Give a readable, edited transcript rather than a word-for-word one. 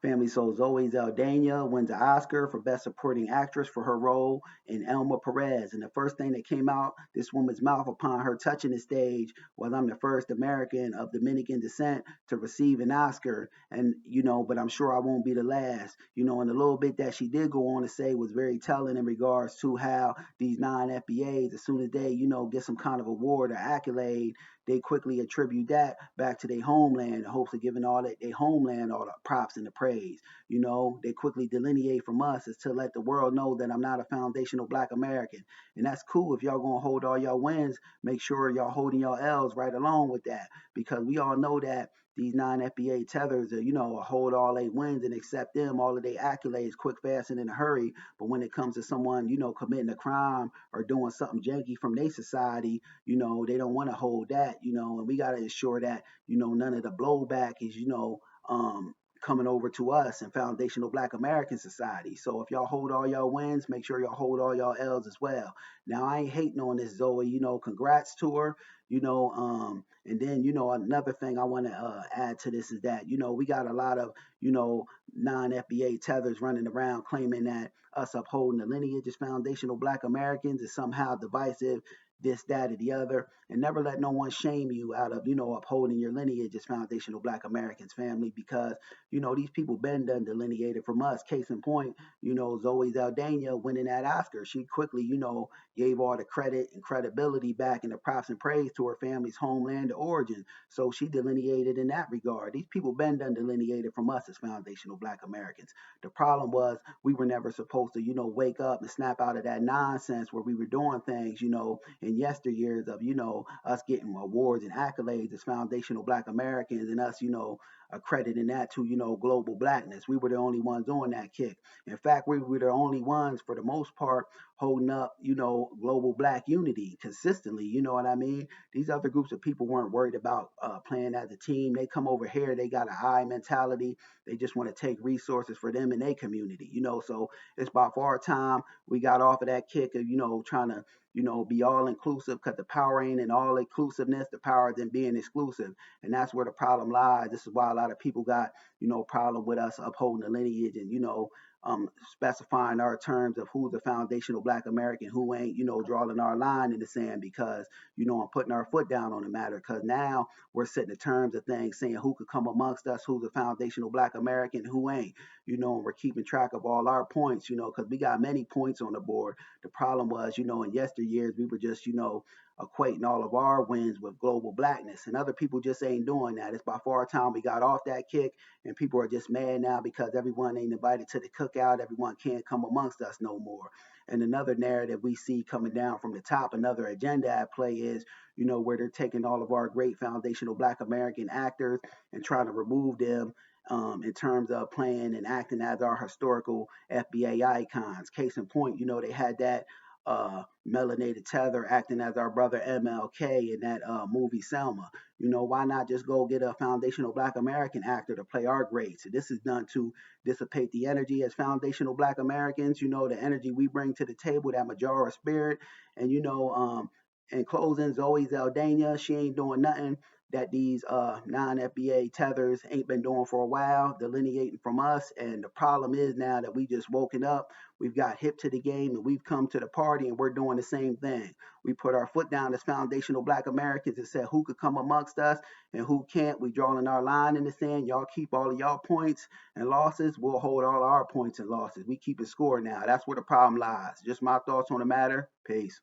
Family. So ZoeSaldana wins an Oscar for Best Supporting Actress for her role in Elma Perez. And the first thing that came out this woman's mouth upon her touching the stage was, "I'm the first American of Dominican descent to receive an Oscar." And, but I'm sure I won't be the last. And the little bit that she did go on to say was very telling in regards to how these non-FBAs, as soon as they, get some kind of award or accolade, they quickly attribute that back to their homeland in hopes of giving all that their homeland all the props and the praise. They quickly delineate from us as to let the world know that I'm not a foundational Black American. And that's cool. If y'all gonna hold all y'all wins, make sure y'all holding y'all L's right along with that. Because we all know that these non-FBA tethers are, hold all they wins and accept them, all of their accolades quick, fast, and in a hurry. But when it comes to someone, committing a crime or doing something janky from their society, they don't want to hold that, and we got to ensure that, none of the blowback is, coming over to us in foundational Black American society. So if y'all hold all y'all wins, make sure y'all hold all y'all L's as well. Now I ain't hating on this Zoe, congrats to her, and then, another thing I want to add to this is that, we got a lot of, non-FBA tethers running around claiming that us upholding the lineage as foundational Black Americans is somehow divisive, this, that, or the other, and never let no one shame you out of, upholding your lineage as foundational Black Americans, family, because, these people been done delineated from us. Case in point, ZoeSaldana winning that Oscar. She quickly, gave all the credit and credibility back and the props and praise to her family's homeland of origin. So she delineated in that regard. These people been done delineated from us as foundational Black Americans. The problem was we were never supposed to, wake up and snap out of that nonsense where we were doing things, in yesteryears of, us getting awards and accolades as foundational Black Americans and us, accrediting that to, global blackness. We were the only ones on that kick. In fact, we were the only ones, for the most part, holding up, global Black unity consistently. You know what I mean? These other groups of people weren't worried about playing as a team. They come over here, they got an I mentality. They just want to take resources for them and their community. So it's about far time we got off of that kick of, trying to, be all inclusive, because the power ain't in all inclusiveness. The power is in being exclusive. And that's where the problem lies. This is why a lot of people got, problem with us upholding the lineage and, specifying our terms of who's a foundational Black American, who ain't, drawing our line in the sand because, I'm putting our foot down on the matter. Because now we're setting the terms of things, saying who could come amongst us, who's a foundational Black American, who ain't, and we're keeping track of all our points, because we got many points on the board. The problem was, in yesteryears, we were just, equating all of our wins with global blackness, and other people just ain't doing that. It's by far time we got off that kick, and people are just mad now because everyone ain't invited to the cookout. Everyone can't come amongst us no more. And another narrative we see coming down from the top, another agenda at play is, where they're taking all of our great foundational Black American actors and trying to remove them in terms of playing and acting as our historical FBA icons. Case in point, they had that melanated tether acting as our brother MLK in that movie Selma. Why not just go get a foundational Black American actor to play our greats? So this is done to dissipate the energy as foundational Black Americans, the energy we bring to the table, that Majora spirit. And, in closing, ZoeSaldana, she ain't doing nothing that these non-FBA tethers ain't been doing for a while, delineating from us. And the problem is now that we just woken up, we've got hip to the game, and we've come to the party, and we're doing the same thing. We put our foot down as foundational Black Americans and said who could come amongst us and who can't. We drawing our line in the sand. Y'all keep all of y'all points and losses. We'll hold all our points and losses. We keep a score now. That's where the problem lies. Just my thoughts on the matter. Peace.